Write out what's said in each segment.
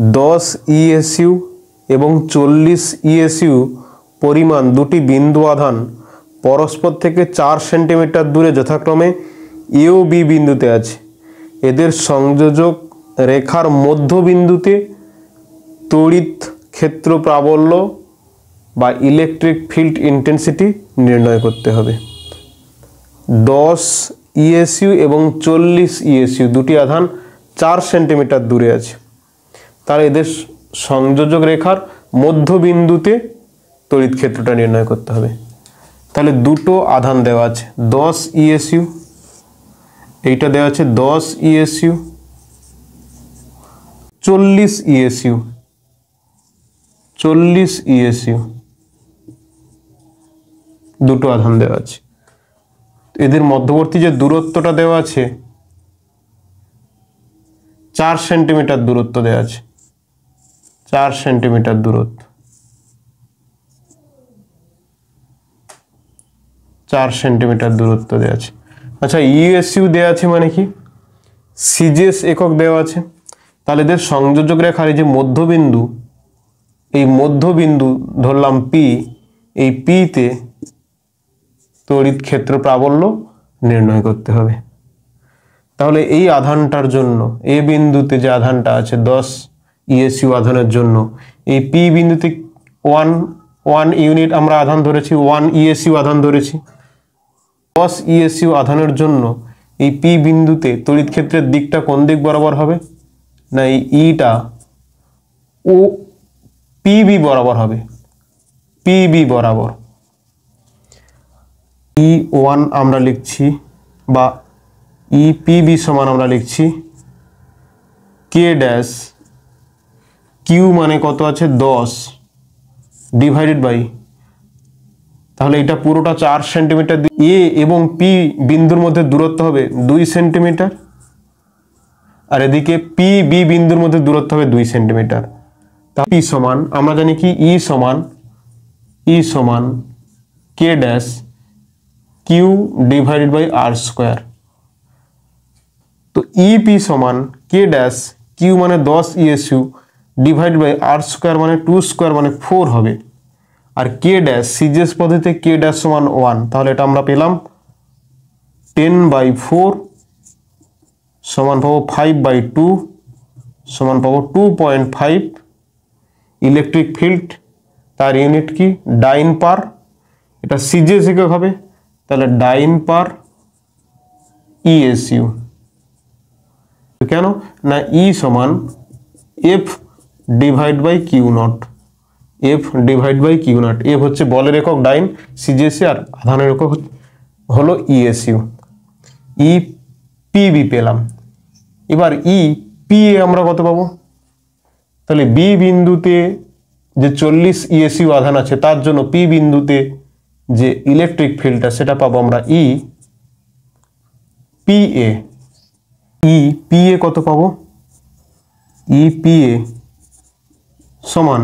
10 ESU এবং 40 ESU পরিমাণ দুটি বিন্দু আধান পরস্পর থেকে 4 সেন্টিমিটার দূরে যথাক্রমে এ ও বি বিন্দুতে আছে। এদের সংযোজক রেখার মধ্যবিন্দুতে তড়িৎ ক্ষেত্র প্রাবল্য বা ইলেকট্রিক ফিল্ড ইন্টেন্সিটি নির্ণয় করতে হবে। 10 ইএসইউ এবং 40 ইএসইউ দুটি আধান 4 সেন্টিমিটার দূরে আছে, তাহলে এদের সংযোজক রেখার মধ্যবিন্দুতে তড়িৎ ক্ষেত্রটা নির্ণয় করতে হবে। তাহলে দুটো আধান দেওয়া আছে 10 ইএসইউ, এইটা দেওয়া আছে 10 ইএসইউ, 40 ইএসইউ, 40 ইএসইউ দুটো আধান দেওয়া আছে। এদের মধ্যবর্তী যে দূরত্বটা দেওয়া আছে 4 সেন্টিমিটার দূরত্ব দেওয়া আছে, 4 সেন্টিমিটার দূরত্ব, 4 সেন্টিমিটার দূরত্ব দেওয়া আছে। আচ্ছা, ইএসইউ দেওয়া আছে মানে কি, সিজিএস একক দেওয়া আছে। তাহলে এদের সংযোজক রেখার এই যে মধ্যবিন্দু, এই মধ্যবিন্দু ধরলাম পি, এই পিতে তড়িৎ ক্ষেত্র প্রাবল্য নির্ণয় করতে হবে। তাহলে এই আধানটার জন্য এ বিন্দুতে যে আধানটা আছে 10 ইএসইউ আধানের জন্য এই পি বিন্দুতে 1 ইউনিট আমরা আধান ধরেছি, 1 ইএসইউ আধান ধরেছি। 10 ইএসইউ আধানের জন্য এই পি বিন্দুতে তড়িৎ ক্ষেত্রের দিকটা কোন দিক বরাবর হবে, না এই ইটা ও পিবি বরাবর হবে, পিবি বরাবর। E1 আমরা লিখছি বা ইপিবি সমান আমরা লিখছি কে ড্যাশ কিউ মানে কত আছে 10 ডিভাইডেড বাই, তাহলে এটা পুরোটা 4 সেন্টিমিটার। এ এবং পি বিন্দুর মধ্যে দূরত্ব হবে 2 সেন্টিমিটার, আর এদিকে পি বি বিন্দুর মধ্যে দূরত্ব হবে 2 সেন্টিমিটার। তাহলে ই সমান আমরা জানি কি ই সমান k dash q divided by r square. তো ইপি সমান কে ড্যাশ কিউ মানে 10 ESU divide by r square মানে 2 স্কোয়ার মানে 4 হবে। আর কে ড্যাশ সিজিএস পদ্ধতিতে কে ড্যাশ সমান 1, তাহলে এটা আমরা পেলাম 10/4 সমান পাবো 5/2 সমান পাবো 2.5 ইলেকট্রিক ফিল্ড, তার ইউনিট কি ডাইন পার, এটা সিজিএস একক হবে, তাহলে ডাইন পার ইএসইউ। কেন না ই সমান F divide by q naught, F divide by q naught. F হচ্ছে বলের একক ডাইন সিজিএসি, আর আধানের একক হলো ইএসইউ। ই পিবি পেলাম। এবার ই পি এ আমরা কত পাবো, তাহলে বি বিন্দুতে যে 40 ইএসইউ আধান আছে তার জন্য পি বিন্দুতে যে ইলেকট্রিক ফিল্ডটা সেটা পাবো আমরা E P A. E P A কত পাবো, ই পি এ সমান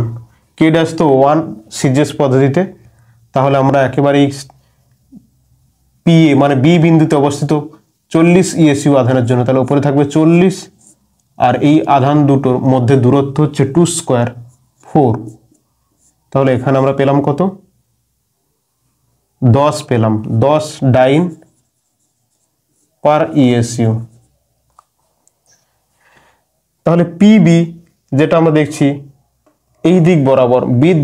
কে ড্যাশ তো 1 সিজিএস পদ্ধতিতে, তাহলে আমরা একেবারেই পি এ মানে বি বিন্দুতে অবস্থিত 40 ইএসইউ আধানের জন্য, তাহলে উপরে থাকবে 40 আর এই আধান দুটোর মধ্যে দূরত্ব হচ্ছে 2 স্কোয়ার 4, তাহলে এখানে আমরা পেলাম কত 10 পেলাম, 10 ডাইন পার ইএসইউ। তাহলে পিবি যেটা আমরা দেখছি এই দিক বরাবর বিদ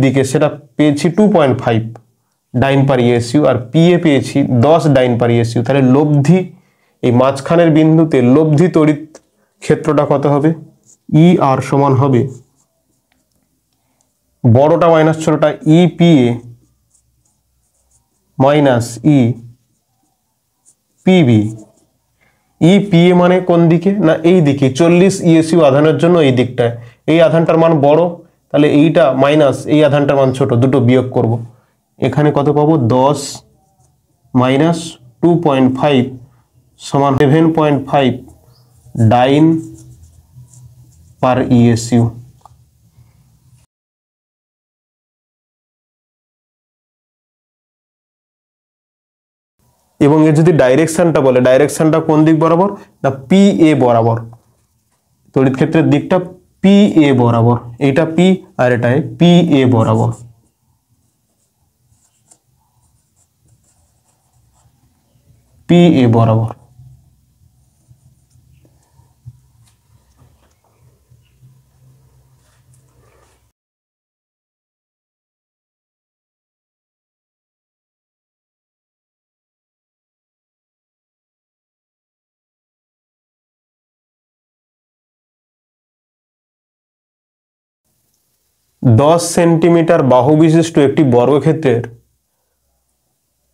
দিকে সেটা পেয়েছি 2.5 ডাইন পার ইএসইউ, আর পিএ পেয়েছি 10 ডাইন পার ইএসইউ। তাহলে লব্ধি এই মাঝখানের বিন্দুতে লব্ধি তড়িৎ ক্ষেত্রটা কত হবে, ই আর সমান হবে বড়টা মাইনাস ছোটটা ই পিএ মাইনাস ই পিবি। ই পিএ মানে কোন দিকে, না এই দিকে 40 ইএসইউ আধানের জন্য এই দিকটায়, এই আধানটার মান বড়, তাহলে এইটা মাইনাস এই আধানটার মান ছোট, দুটো বিয়োগ করব। এখানে কত পাবো 10 মাইনাস 2.5 সমান 7.5 ডাইন পার ইএসইউ। এবং এর যদি ডাইরেকশনটা বলে, ডাইরেকশনটা কোন দিক বরাবর, না পি এ বরাবর, তড়িৎ ক্ষেত্রের দিকটা পি এ বরাবর, এটা পি আর এটাই পি এ বরাবর। পি এ বরাবর। দশ সেন্টিমিটার বাহু বিশিষ্ট একটি বর্গক্ষেত্রের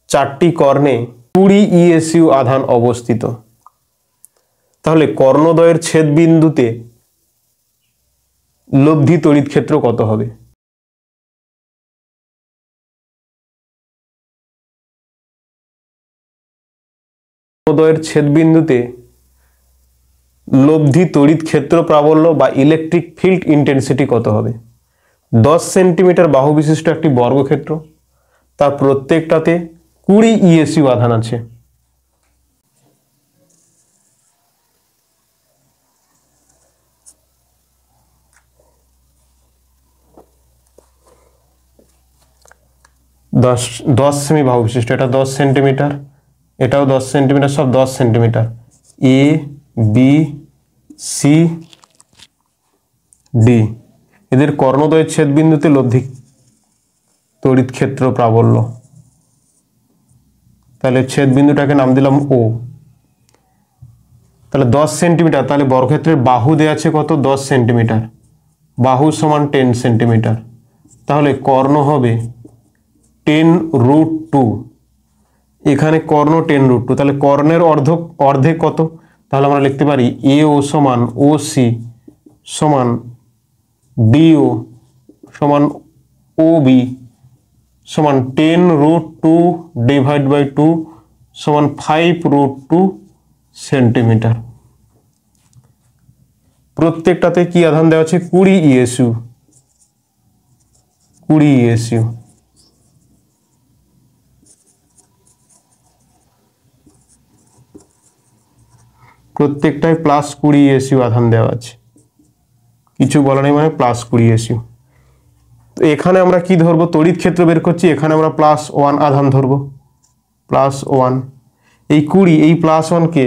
চারটি কর্ণে 20 ইএসইউ আধান অবস্থিত। তাহলে কর্ণদ্বয়ের ছেদ বিন্দুতে লব্ধি তড়িৎ ক্ষেত্র কত হবে? কর্ণদ্বয়ের ছেদ বিন্দুতে লব্ধি তড়িৎ ক্ষেত্র প্রাবল্য বা ইলেকট্রিক ফিল্ড ইন্টেন্সিটি কত হবে? 10 সেন্টিমিটার বাহু বিশিষ্ট একটি বর্গক্ষেত্র, তার প্রত্যেকটাতে 20 ইএসইউ আধান আছে। দশ সেমি বাহু বিশিষ্ট, এটা 10 সেন্টিমিটার, এটাও 10 সেন্টিমিটার, সব 10 centimetre. A B C D এদের কর্ণদ্বয়ের ছেদ বিন্দুতে লব্ধি তড়িৎ ক্ষেত্র প্রাবল্য। তাহলে ছেদ বিন্দুটাকে নাম দিলাম ও। তাহলে 10 সেন্টিমিটার, তাহলে বর্গক্ষেত্রের বাহু দেওয়া আছে কত? 10 সেন্টিমিটার, বাহু সমান 10 সেন্টিমিটার। তাহলে কর্ণ হবে 10√2। এখানে কর্ণ 10√2, তাহলে কর্ণের অর্ধেক কত? তাহলে আমরা লিখতে পারি এ ও সমান ও সি সমান বিও সমান ও বি সমান 10√2 ডিভাইড বাই 2 সমান 5√2 সেন্টিমিটার। প্রত্যেকটাতে কি আধান দেওয়া আছে? 20 ইএসইউ। 20 ইএসইউ। প্রত্যেকটায় +20 ইএসইউ আধান দেওয়া আছে, কিছু বলা নেই, মানে +20 ইএসইউ। তো এখানে আমরা কি ধরবো? তড়িৎ ক্ষেত্র বের করছি, এখানে আমরা +1 আধান ধরবো। +1, এই 20, এই +1কে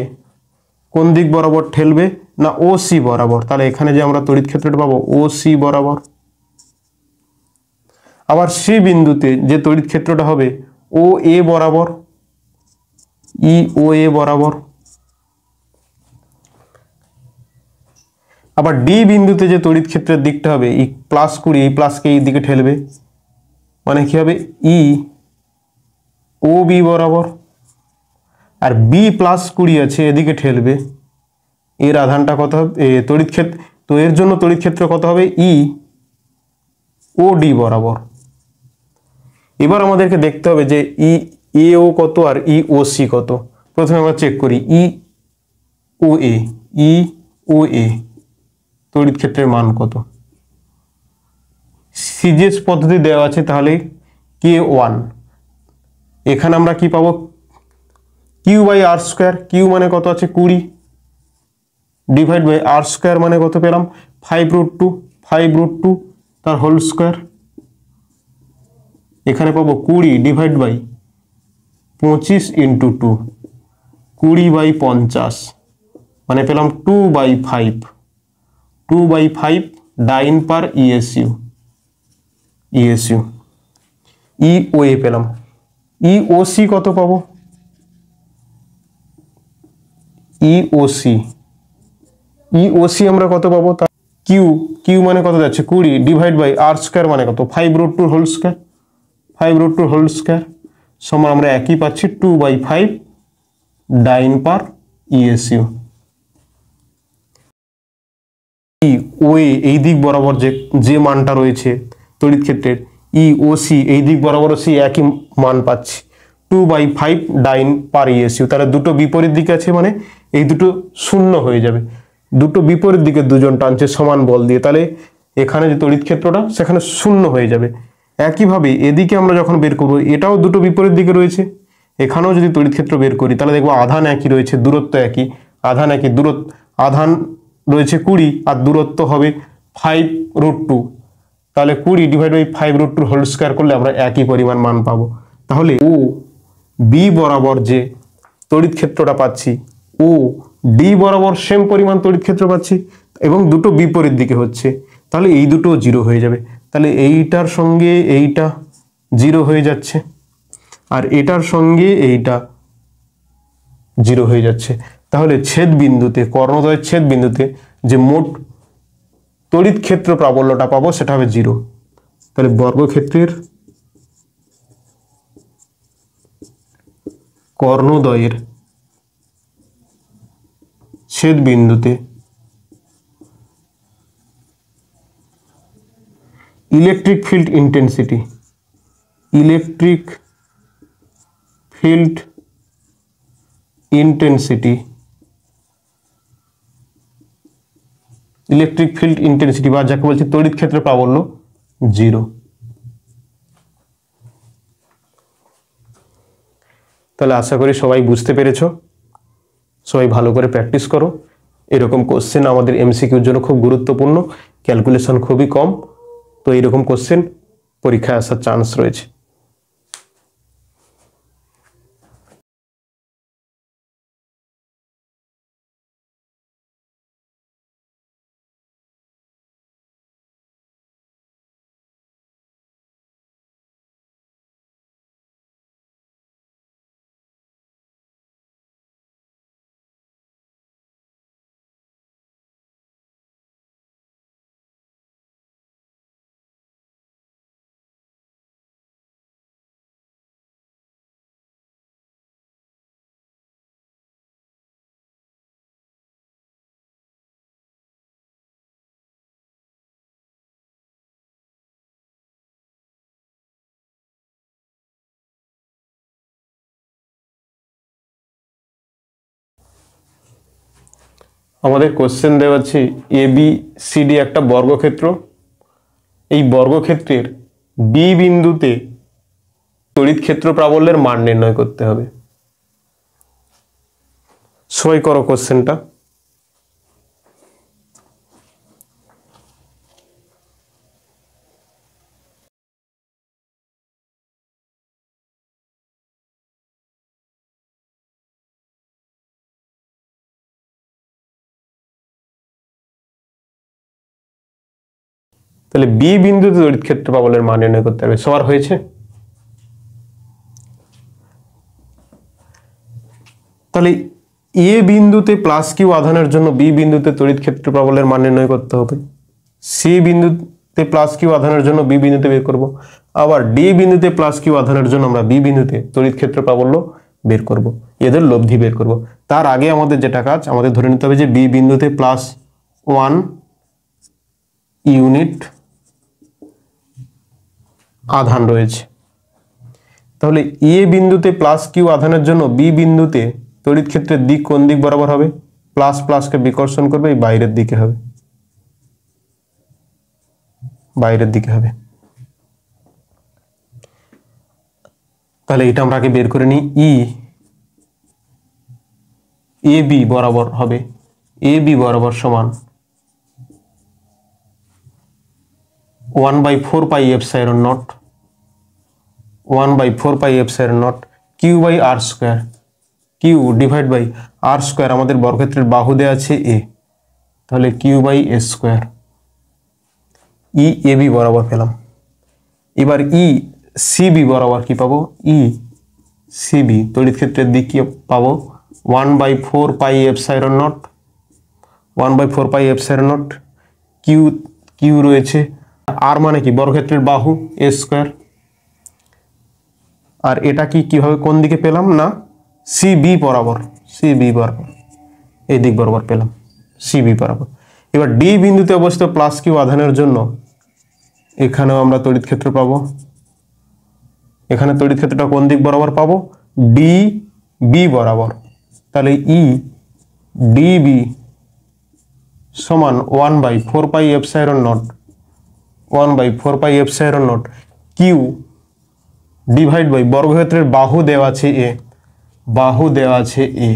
কোন দিক বরাবর ঠেলবে? না ও সি বরাবর। তাহলে এখানে যে আমরা তড়িৎ ক্ষেত্রটা পাবো ও সি বরাবর। আবার সি বিন্দুতে যে তড়িৎ ক্ষেত্রটা হবে ও এ বরাবর, ই ও এ বরাবর। আবার ডি বিন্দুতে যে তড়িৎ ক্ষেত্রের দিকটা হবে এই +20, এই প্লাসকে এই দিকে ঠেলবে, মানে কি হবে? ই ও বি বরাবর। আর বি +20 আছে, এদিকে ঠেলবে, এর আধানটা কত হবে? তড়িৎ ক্ষেত্র, তো এর জন্য তড়িৎ ক্ষেত্র কত হবে? ই ও ডি বরাবর। এবার আমাদেরকে দেখতে হবে যে ই এ ও কত আর ই ও সি কত। প্রথমে আমরা চেক করি ই ও এ। ই ও এ তড়িৎ ক্ষেত্রের মান কত? সিজিএস পদ্ধতি দেওয়া আছে, তাহলে K1। এখানে আমরা কি পাবো? Q/r²। কিউ মানে কত আছে? 20 ডিভাইড বাই r² মানে কত পেলাম? 5√2। 5√2 তার হোল স্কোয়ার। এখানে পাবো 20 ডিভাইড বাই 25 ইন্টু 2, 20/50, মানে পেলাম 2/5। 2/5 ডাইন পার ইএসইউ। ইএসইউ ই ও এ পেলাম। ই ও সি কত পাবো? ই ও সি, ই ও সি আমরা কত পাবো? কিউ, কিউ মানে কত যাচ্ছে? 20 ডিভাইড বাই r² মানে কত? 5√2 হোল স্কোয়ার। 5√2 হোল স্কোয়ার সমান আমরা একই পাচ্ছি 2/5 ডাইন পার ইএসইউ। ই ও এ এই দিক বরাবর যে মানটা রয়েছে তড়িৎ ক্ষেত্রের, ই ও সি এই দিক বরাবর সি একই মান পাচ্ছি, 2/5 ডাইন পার ইএসইউ। তাহলে দুটো বিপরীত দিকে আছে, মানে এই দুটো শূন্য হয়ে যাবে। দুটো বিপরীত দিকে দুজন টানছে সমান বল দিয়ে, তাহলে এখানে যে তড়িৎ ক্ষেত্রটা সেখানে শূন্য হয়ে যাবে। একইভাবে এদিকে আমরা যখন বের করবো, এটাও দুটো বিপরীত দিকে রয়েছে, এখানেও যদি তড়িৎ ক্ষেত্র বের করি তাহলে দেখবো আধান একই রয়েছে, দূরত্ব একই, আধান একই, আধান রয়েছে 20 আর দূরত্ব হবে 5√2, তাহলে 20 ডিভাইড বাই 5√2 হোল স্কয়ার করলে আমরা একই পরিমাণ মান পাবো। তাহলে ও বি বরাবর যে তড়িৎ ক্ষেত্রটা পাচ্ছি, ও ডি বরাবর সেম পরিমাণ তড়িৎ ক্ষেত্র পাচ্ছি এবং দুটো বিপরীত দিকে হচ্ছে, তাহলে এই দুটো জিরো হয়ে যাবে। তাহলে এইটার সঙ্গে এইটা জিরো হয়ে যাচ্ছে আর এটার সঙ্গে এইটা জিরো হয়ে যাচ্ছে। তাহলে ছেদ বিন্দুতে, কর্ণদ্বয়ের ছেদ বিন্দুতে যে মোট তড়িৎ ক্ষেত্র প্রাবল্যটা পাবো সেটা হবে জিরো। তাহলে বর্গক্ষেত্রের কর্ণদ্বয়ের ছেদ বিন্দুতে electric field intensity, electric field intensity, electric field intensity বা যাকে বলছি তড়িৎ ক্ষেত্র প্রাবল্য জিরো। তাহলে আশা করি সবাই বুঝতে পেরেছো, সবাই ভালো করে প্র্যাকটিস করো। এরকম কোশ্চেন আমাদের এমসিকিউর জন্য খুব গুরুত্বপূর্ণ, ক্যালকুলেশন খুবই কম, তো এরকম কোশ্চেন পরীক্ষায় আসার চান্স রয়েছে। আমাদের কোশ্চেন দেওয়া আছে এ বি সি ডি একটা বর্গক্ষেত্র, এই বর্গক্ষেত্রের বি বিন্দুতে তড়িৎ ক্ষেত্র প্রাবল্যের মান নির্ণয় করতে হবে। সবাই করো কোশ্চেনটা। তাহলে বি বিন্দুতে তড়িৎ ক্ষেত্র প্রাবল্যের মান নির্ণয় করতে হবে। সবার হয়েছে? তাহলে এ বিন্দুতে প্লাস কিউ আধানের জন্য বি বিন্দুতে তড়িৎ ক্ষেত্র প্রাবল্যের মান নির্ণয় করতে হবে। সি বিন্দুতে প্লাস কিউ আধানের জন্য বি বিন্দুতে বের করব। আবার ডি বিন্দুতে প্লাস কিউ আধানের জন্য আমরা বি বিন্দুতে তড়িৎ ক্ষেত্র প্রাবল্য বের করব, এদের লব্ধি বের করব। তার আগে আমাদের যেটা কাজ, আমাদের ধরে নিতে হবে যে বি বিন্দুতে +1 ইউনিট আধান রয়েছে। তাহলে এ বিন্দুতে প্লাস কিউ আধানের জন্য বি বিন্দুতে তড়িৎ ক্ষেত্রের দিক কোন দিক বরাবর হবে? প্লাস প্লাসকে বিকর্ষণ করবে, এই বাইরের দিকে হবে, বাইরের দিকে হবে। তাহলে এটা আমরা আগে বের করে নিই। এ বি বরাবর হবে, এ বি বরাবর সমান 1/4 pi epsilon naught, 1/4 pi epsilon naught q by r square, q divide by r square. আমাদের বর্গক্ষেত্রের বাহু দেওয়া আছে এ, তাহলে q by a square. E A B বরাবর পেলাম। এবার ই সি বি বরাবর কি পাবো? ই সি বি তড়িৎ ক্ষেত্রের দিক কি পাবো? 1/4 pi epsilon naught, 1/4 pi epsilon naught. Q q রয়েছে, আর মানে কি বর্গক্ষেত্রের বাহু এ স্কোয়ার। আর এটা কি কিভাবে কোন দিকে পেলাম না, সি বি বরাবর, সি বি বরাবর এই দিক বরাবর পেলাম, সি বি বরাবর। এবার ডি বিন্দুতে অবস্থিত প্লাস কিউ আধানের জন্য এখানেও আমরা তড়িৎ ক্ষেত্র পাবো। এখানে তড়িৎ ক্ষেত্রটা কোন দিক বরাবর পাবো? ডি বি বরাবর। তাহলে ই ডি বি সমান 1/4 pi epsilon naught, 1/4 pi epsilon naught q divide by বর্গক্ষেত্রের বাহু দেওয়া আছে এ, বাহু দেওয়া আছে এ।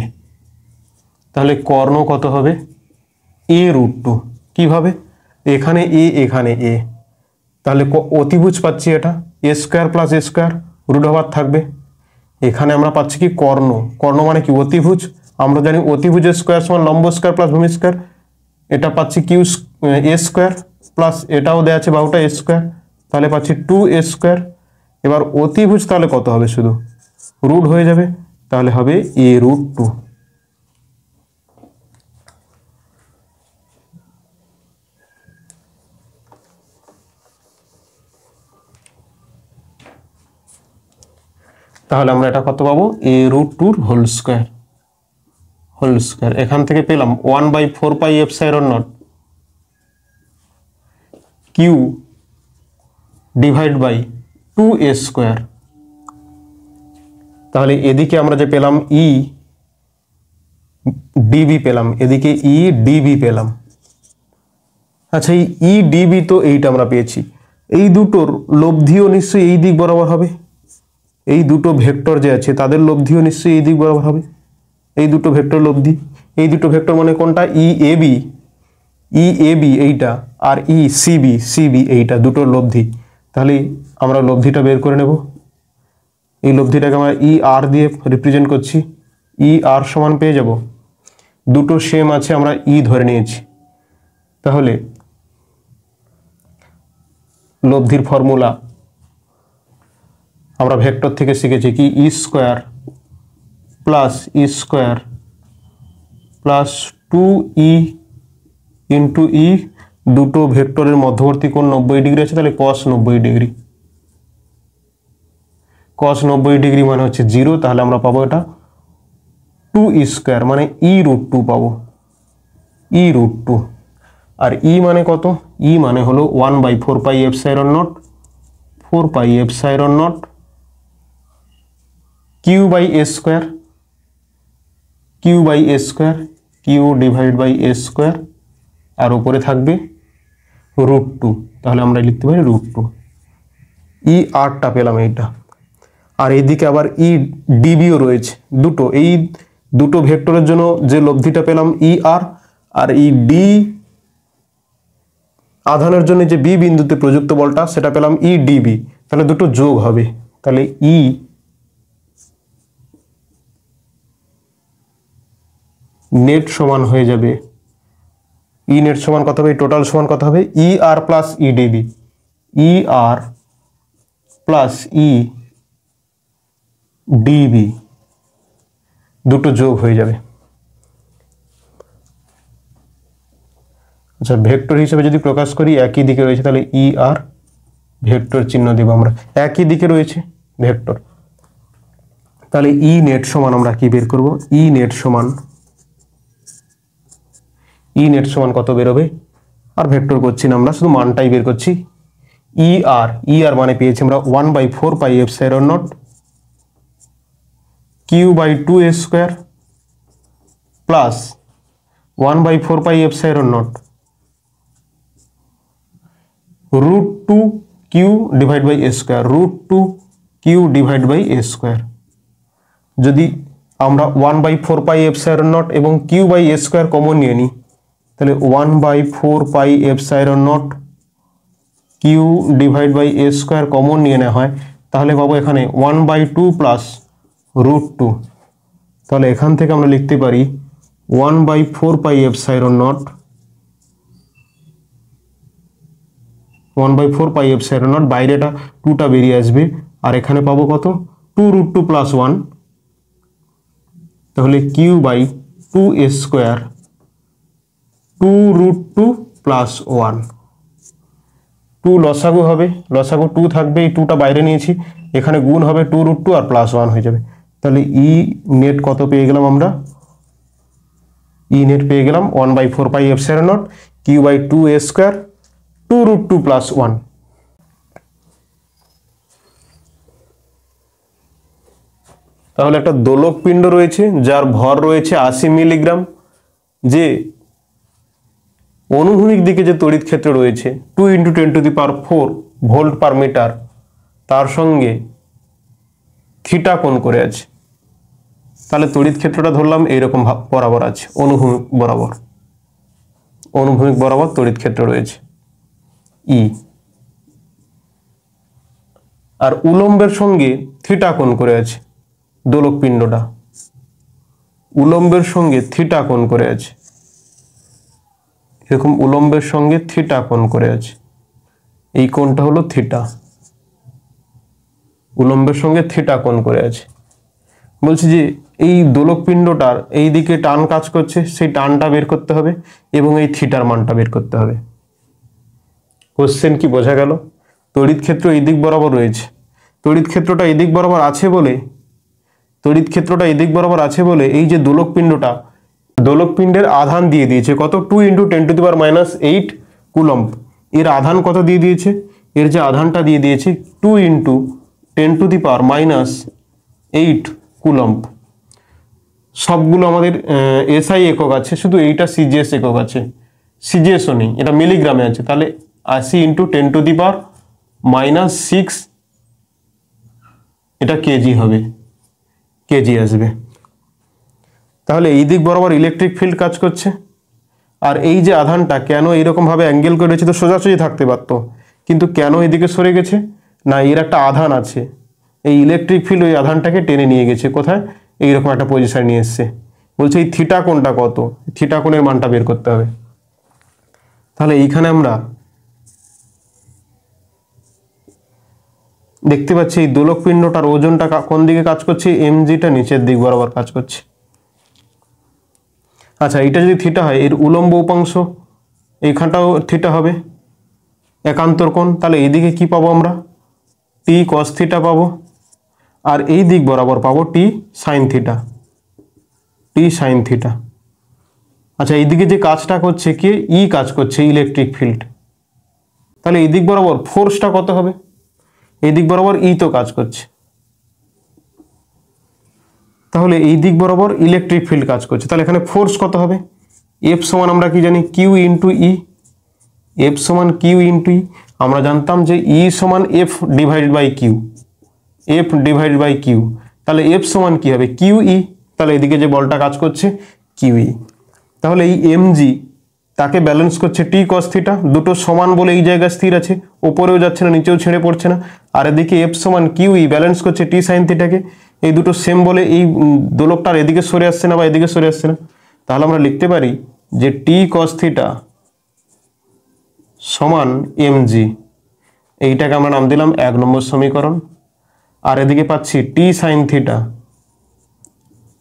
তাহলে কর্ণ কত হবে? a √2। কিভাবে? এখানে a এখানে a, তাহলে অতিভুজ পাচ্ছি এটা a square plus a square, root over থাকবে। এখানে আমরা পাচ্ছি কি কর্ণ, কর্ণ মানে কি অতিভুজ, আমরা জানি অতিভুজের স্কোয়ার সমান লম্ব স্কোয়ার প্লাস ভূমি স্কোয়ার। এটা পাচ্ছি কিউ a স্কোয়ার প্লাস এটাও দেওয়া আছে বাহুটা a স্কোয়ার, তাহলে পাচ্ছি 2a স্কোয়ার। এবার অতিভুজ তাহলে কত হবে, শুধু রুট হয়ে যাবে, তাহলে হবে a √2। তাহলে আমরা এটা কত পাবো, a √2 হোল স্কোয়ার। এখান থেকে পেলাম 1/4πε0 q divide by 2a square. তাহলে এদিকে আমরা যে পেলাম ই ডিবি পেলাম, এদিকে ই ডিবি পেলাম। আচ্ছা, এই ই ডিবি তো এইটা আমরা পেয়েছি, এই দুটোর লব্ধিও নিশ্চয়ই এই দিক বরাবর হবে। এই দুটো ভেক্টর যে আছে তাদের লব্ধিও নিশ্চয়ই এই দিক বরাবর হবে। এই দুটো ভেক্টর লব্ধি, এই দুটো ভেক্টর মানে কোনটা, ই এ বি এইটা, আর ই সিবি এইটা, দুটোর লব্ধি। তাহলে আমরা লব্ধিটা বের করে নেব। এই লব্ধিটাকে আমরা ই আর দিয়ে রিপ্রেজেন্ট করছি, ই আর সমান পেয়ে যাব, দুটো সেম আছে আমরা ই ধরে নিয়েছি। তাহলে লব্ধির ফর্মুলা আমরা ভেক্টর থেকে শিখেছি কি, ই স্কোয়ার প্লাস 2e ইন্টু ই, দুটো ভেক্টরের মধ্যবর্তী কোণ 90 ডিগ্রি আছে, তাহলে cos 90 ডিগ্রি। cos 90 ডিগ্রি মানে হচ্ছে 0, তাহলে আমরা পাবো এটা 2e স্কোয়ার মানে e √2 পাবো, e √2। আর e মানে কত, e মানে হলো 1/4πε0 q by a square, q divide by a square, আর উপরে থাকবে √2, তাহলে আমরা লিখতে পারি √2। ই আরটা পেলাম এইটা, আর এইদিকে আবার ই ডিবিও রয়েছে দুটো, এই দুটো ভেক্টরের জন্য যে লব্ধিটা পেলাম ই আর এই ডি আধানের জন্য যে বি বিন্দুতে প্রযুক্ত বলটা সেটা পেলাম ই ডিবি, তাহলে দুটো যোগ হবে, তাহলে ই নেট সমান হয়ে যাবে, ই নেট সমান কত হবে, টোটাল সমান কত হবে, ই আর প্লাস ই ডিবি, ই আর প্লাস ই ডিবি, দুটো যোগ হয়ে যাবে। আচ্ছা, ভেক্টর হিসেবে যদি প্রকাশ করি একই দিকে রয়েছে, তাহলে ই আর ভেক্টর চিহ্ন দেব আমরা, একই দিকে রয়েছে ভেক্টর। তাহলে ই নেট সমান আমরা কি বের করব, ই নেট সমান কত বেরোবে, আর ভেক্টর করছি না আমরা, শুধু মানটাই বের করছি। ই আর মানে পেয়েছি আমরা 1/4πε0 q by 2a square plus 1/4πε0 √2 q divide by a square, √2 q divide by a square. যদি আমরা 1/4πε0 এবং q by a square common নিয়ে নিই, তাহলে 1/4πε0 q divide by a square common নিয়ে নেওয়া হয়, তাহলে পাবো এখানে 1/2 প্লাস √2। তাহলে এখান থেকে আমরা লিখতে পারি 1/4πε0 বাইরেটা 2টা বেরিয়ে আসবে, আর এখানে পাবো কত 2√2 প্লাস 1, তাহলে q by 2a square 2√2 plus 1, 2 লসাগু হবে, লসাগু 2 থাকবে, এই 2টা বাইরে নিয়েছি, এখানে গুণ হবে 2√2 আর প্লাস 1 হয়ে যাবে। তাহলে ই নেট কত পেয়ে গেলাম আমরা, ই নেট পেয়ে গেলাম 1/4πε0 q by 2a square 2√2 plus 1। তাহলে একটা দোলক পিণ্ড রয়েছে যার ভর রয়েছে 80 মিলিগ্রাম, যে অনুভূমিক দিকে যে তড়িৎ ক্ষেত্র রয়েছে 2 × 10⁴ ভোল্ট পার মিটার, তার সঙ্গে থিটা কোণ করে আছে। তাহলে তড়িৎ ক্ষেত্রটা ধরলাম এইরকম বরাবর আছে, অনুভূমিক বরাবর। অনুভূমিক বরাবর তড়িৎ ক্ষেত্র রয়েছে ই। আর উলম্বের সঙ্গে থিটা কোণ করে আছে দোলক পিণ্ডটা, উলম্বের সঙ্গে থিটা কোণ করে আছে, এরকম উলম্বের সঙ্গে থিটা কোণ করে আছে, এই কোণটা হলো থিটা, উলম্বের সঙ্গে থিটা কোণ করে আছে। বলছি যে এই দোলক পিণ্ডটার এই দিকে টান কাজ করছে, সেই টানটা বের করতে হবে এবং এই থিটার মানটা বের করতে হবে। কোশ্চেন কি বোঝা গেল? তড়িৎ ক্ষেত্র এই দিক বরাবর রয়েছে, তড়িৎ ক্ষেত্রটা এই দিক বরাবর আছে বলে, তড়িৎ ক্ষেত্রটা এই দিক বরাবর আছে বলে এই যে দোলক পিণ্ডটা, দোলক পিণ্ডের আধান দিয়ে দিয়েছে কত, 2 × 10⁻⁸ কুলম্ব। এর আধান কত দিয়ে দিয়েছে, এর যে আধানটা দিয়ে দিয়েছে 2 × 10⁻⁸ কুলম্ব। সবগুলো আমাদের এসআই একক আছে, শুধু এইটা সিজিএস একক আছে, সিজিএসও নেই, এটা মিলিগ্রামে আছে। তাহলে 80 × 10⁻⁶ এটা কেজি হবে, কেজি আসবে। তাহলে এই দিক বরাবর ইলেকট্রিক ফিল্ড কাজ করছে। আর এই যে আধানটা কেন এইরকমভাবে অ্যাঙ্গেল করে রয়েছে, তো সোজাসুজি থাকতে পারতো, কিন্তু কেন এদিকে সরে গেছে, না এর একটা আধান আছে, এই ইলেকট্রিক ফিল্ড ওই আধানটাকে টেনে নিয়ে গেছে কোথায়, এইরকম একটা পজিশনে নিয়ে এসছে। বলছে এই থিটা কোণটা কত, থিটা কোণের মানটা বের করতে হবে। তাহলে এইখানে আমরা দেখতে পাচ্ছি এই দোলক পিণ্ডটার ওজনটা কোন দিকে কাজ করছে, এমজিটা নিচের দিক বরাবর কাজ করছে। আচ্ছা, এটা যদি থিটা হয়, এর উলম্ব উপাংশ এইখানটাও থিটা হবে, একান্তর কোণ। তাহলে এইদিকে কি পাবো আমরা, টি কস থিটা পাবো, আর এই দিক বরাবর পাবো টি সাইন থিটা, টি সাইন থিটা। আচ্ছা, এইদিকে যে কাজটা করছে কে, ই কাজ করছে, ইলেকট্রিক ফিল্ড। তাহলে এই দিক বরাবর ফোর্সটা কত হবে, এই দিক বরাবর ই তো কাজ করছে, তাহলে এই দিক বরাবর ইলেকট্রিক ফিল্ড কাজ করছে। তাহলে এখানে ফোর্স কত হবে, এফ সমান আমরা কি জানি, কিউ ইন্টু ই, এফ সমান কিউ ইন্টু ই। আমরা জানতাম যে ই সমান F divided by q, F divided by q. তাহলে এফ সমান কি হবে, কিউ ই। তাহলে এদিকে যে বলটা কাজ করছে কিউ ই। তাহলে এই এমজি তাকে ব্যালেন্স করছে টি কস থিটা, দুটো সমান বলে এই জায়গায় স্থির আছে, ওপরেও যাচ্ছে না নিচেও ছেড়ে পড়ছে না। আর এদিকে এফ সমান কিউ ই ব্যালেন্স করছে টি সাইন থিটাকে, এই দুটো সেম বলে এই দোলকটার এদিকে সরে আসছে না বা এদিকে সরে আসছে না। তাহলে আমরা লিখতে পারি যে টি কস থিটা সমান এমজি, এইটাকে আমরা নাম দিলাম 1 নম্বর সমীকরণ। আর এদিকে পাচ্ছি টি সাইন থিটা,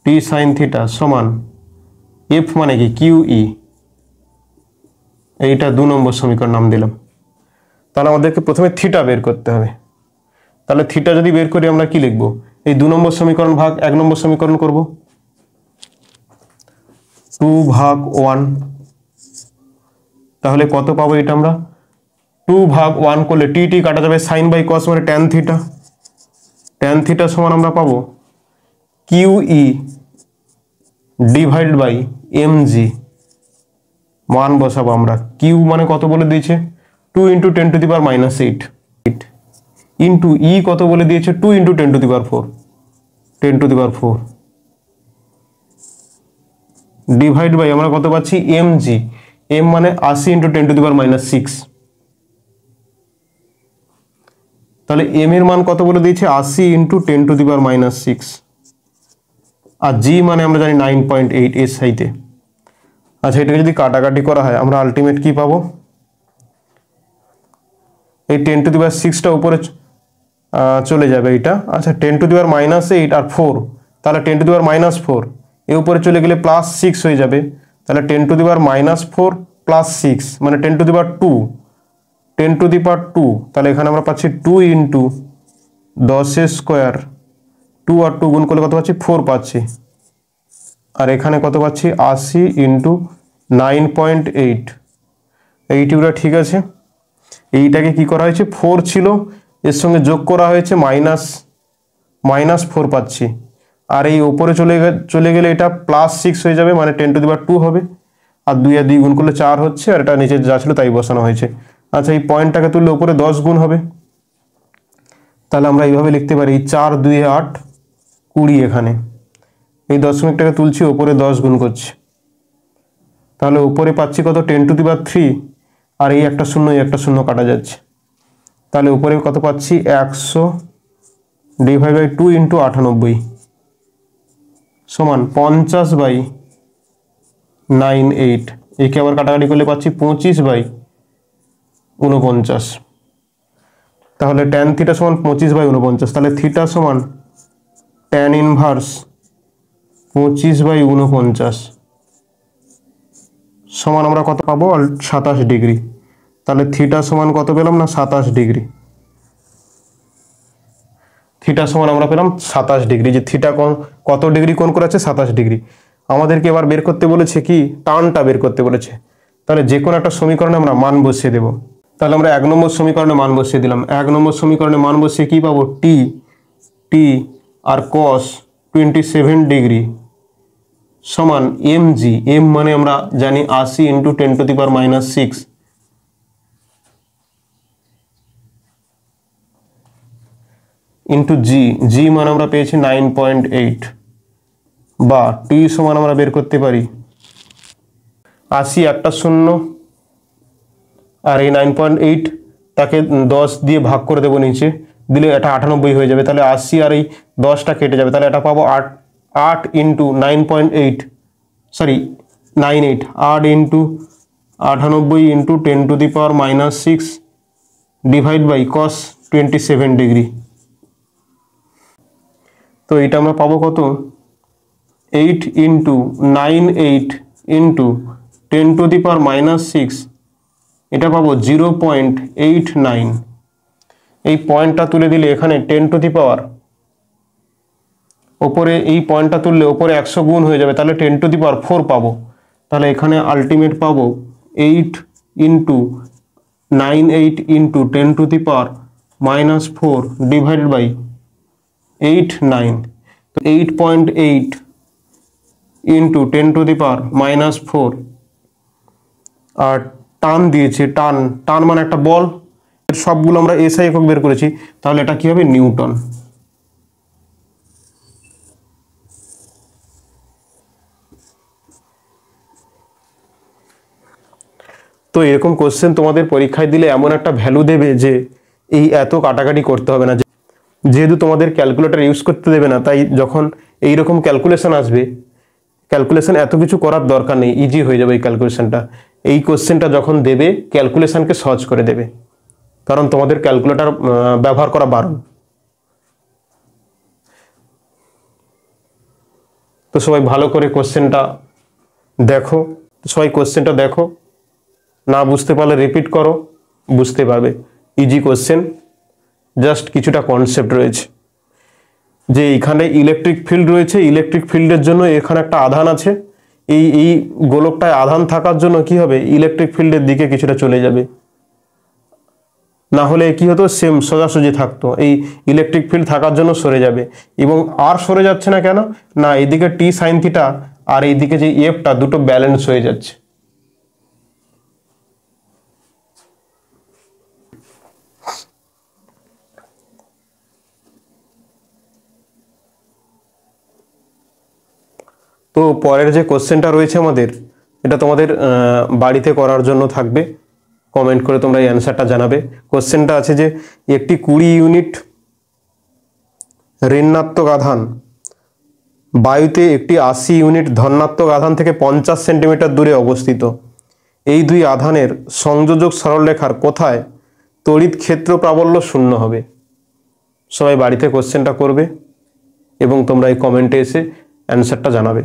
টি সাইন থিটা সমান এফ মানে কি কিউ ই, এইটা 2 নম্বর সমীকরণ নাম দিলাম। তাহলে আমাদেরকে প্রথমে থিটা বের করতে হবে। তাহলে থিটা যদি বের করি আমরা কি লিখব, এই 2 নম্বর সমীকরণ ভাগ 1 নম্বর সমীকরণ করব, 2 ভাগ 1। তাহলে কত পাবো এটা আমরা, 2 ভাগ 1 করলে টি টি কাটা যাবে, সাইন বাই কস মানে ট্যান থিটা, ট্যান থিটা সমান আমরা পাবো q E divided by mg. মান বসাবো আমরা, কিউ মানে কত বলে দিয়েছে 2 × 10⁻⁸ ইন্টু ই কত বলে দিয়েছে 2 × 10⁴ ডিভাইড বাই আমরা কত পাচ্ছি এমজি, এম মানে 80 × 10⁻⁶। তাহলে এম এর মান কত বলে দিয়েছে 80 × 10⁻⁶, আর জি মানে আমরা জানি 9.8 এসআইতে। আচ্ছা, এটাকে যদি কাটাকাটি করা হয় আমরা আলটিমেট কি পাবো, এই 10⁶টা উপরে চলে যাবে এইটা। আচ্ছা, 10⁻⁻8 আর 4, তাহলে 10⁻⁻4 এর উপরে চলে গেলে +6 হয়ে যাবে। তাহলে 10⁻⁻4 +6 মানে 10⁻², তাহলে এখানে আমরা পাচ্ছি 2 × 10² 2 আর 2 গুণ করলে কত পাচ্ছি 4 পাচ্ছি, আর এখানে কত পাচ্ছি 80 × 9.8। এইটিগুলো ঠিক আছে। এইটাকে কি করা হয়েছে, 4 ছিল এর সঙ্গে যোগ করা হয়েছে -4 পাচ্ছি, আর এই উপরে চলে গেলে এটা +6 হয়ে যাবে মানে 10⁻² হবে, আর 2 আর 2 গুণ করলে 4 হচ্ছে, আর এটা নিচে যা ছিল তাই বসানো হয়েছে। আচ্ছা, এই পয়েন্টটাকে তুললে উপরে 10 গুণ হবে, তাহলে আমরা এইভাবে লিখতে পারি 4 × 2 = 8 20, এখানে এই দশমিকটাকে তুলছি, ওপরে 10 গুণ করছি, তাহলে উপরে পাচ্ছি কত 10⁻³ আর এই একটা শূন্য কাটা যাচ্ছে, তাহলে উপরে কত পাচ্ছি 100/2 × 98 সমান 50/98। একে আবার কাটাকাটি করলে পাচ্ছি 25/49। তাহলে tan θ সমান 25/49, তাহলে θ সমান tan ইনভার্স 25/49 সমান আমরা কত পাবো 27 ডিগ্রি। তাহলে θ সমান কত পেলাম না 27 ডিগ্রি। θ সমান আমরা পেলাম 27 ডিগ্রি, যে θ কত ডিগ্রি কোণ করেছে 27 ডিগ্রি। আমাদেরকে এবার বের করতে বলেছে কি টানটা বের করতে বলেছে। তাহলে যে কোনো একটা সমীকরণে আমরা মান বসিয়ে দেব। তাহলে আমরা 1 নম্বর সমীকরণে মান বসিয়ে দিলাম। 1 নম্বর সমীকরণে মান বসিয়ে কি পাবো t আর cos 27 ডিগ্রি সমান mg, m মানে আমরা জানি 80 × 10⁻⁻6 ইন্টু g মানে আমরা পেয়েছি 9.8, বা t সমান আমরা বের করতে পারি 80 একটা শূন্য আর এই 9.8 তাকে 10 দিয়ে ভাগ করে দেবো নিচে, দিলে এটা 98 হয়ে যাবে। তাহলে 80 আর এই 10টা কেটে যাবে, তাহলে এটা পাবো 8 × 9.8 sorry 98 8 × 98 × 10⁻⁻6 divide by cos 27 degree. তো এটা আমরা পাবো কত 8 × 98 × 10⁻⁻6, এটা পাবো 0.89। এই পয়েন্টটা তুলে দিলে এখানে 10⁻, ওপরে এই পয়েন্টটা তুললে ওপরে 100 গুণ হয়ে যাবে, তাহলে 10⁻4 পাবো। তাহলে এখানে আলটিমেট পাবো 8 × 98 × 10⁻⁻4 ডিভাইডেড বাই 89। তো 8.8 × 10⁻⁻4 আর টান দিয়েছে, টান মানে একটা বল, সবগুলো আমরা এসআই একক বের করেছি, তাহলে এটা কি হবে নিউটন। তো এরকম কোশ্চেন তোমাদের পরীক্ষায় দিলে এমন একটা ভ্যালু দেবে যে এই এত কাটাকাটি করতে হবে না, যেহেতু তোমাদের ক্যালকুলেটর ইউজ করতে দেবে না, তাই যখন এইরকম ক্যালকুলেশন আসবে, ক্যালকুলেশন এত কিছু করার দরকার নেই, ইজি হয়ে যাবে এই ক্যালকুলেশনটা। এই কোশ্চেনটা যখন দেবে ক্যালকুলেশনকে সহজ করে দেবে, কারণ তোমাদের ক্যালকুলেটর ব্যবহার করা বারণ। তো সবাই ভালো করে কোশ্চেনটা দেখো, না বুঝতে পারলে রিপিট করো, বুঝতে পারবে। ইজি কোশ্চেন, জাস্ট কিছুটা কনসেপ্ট রয়েছে যে এখানে ইলেকট্রিক ফিল্ড রয়েছে, ইলেকট্রিক ফিল্ডের জন্য এখানে একটা আধান আছে, এই গোলকটায় আধান থাকার জন্য কি হবে ইলেকট্রিক ফিল্ডের দিকে কিছুটা চলে যাবে, না হলে কি হতো সেম সোজাসুজি থাকতো, এই ইলেকট্রিক ফিল্ড থাকার জন্য সরে যাবে। এবং আর সরে যাচ্ছে না কেন না, এইদিকে t sin θ আর এইদিকে যে এফটা দুটো ব্যালেন্স হয়ে যাচ্ছে। তো পরের যে কোশ্চেনটা রয়েছে আমাদের, এটা তোমাদের বাড়িতে করার জন্য থাকবে, কমেন্ট করে তোমরা এই অ্যান্সারটা জানাবে। কোশ্চেনটা আছে যে একটি 20 ইউনিট ঋণাত্মক আধান বায়ুতে একটি 80 ইউনিট ধনাত্মক আধান থেকে 50 সেন্টিমিটার দূরে অবস্থিত। এই দুই আধানের সংযোজক সরলরেখার কোথায় তড়িৎ ক্ষেত্র প্রাবল্য শূন্য হবে? সবাই বাড়িতে কোশ্চেনটা করবে এবং তোমরা এই কমেন্টে এসে অ্যান্সারটা জানাবে।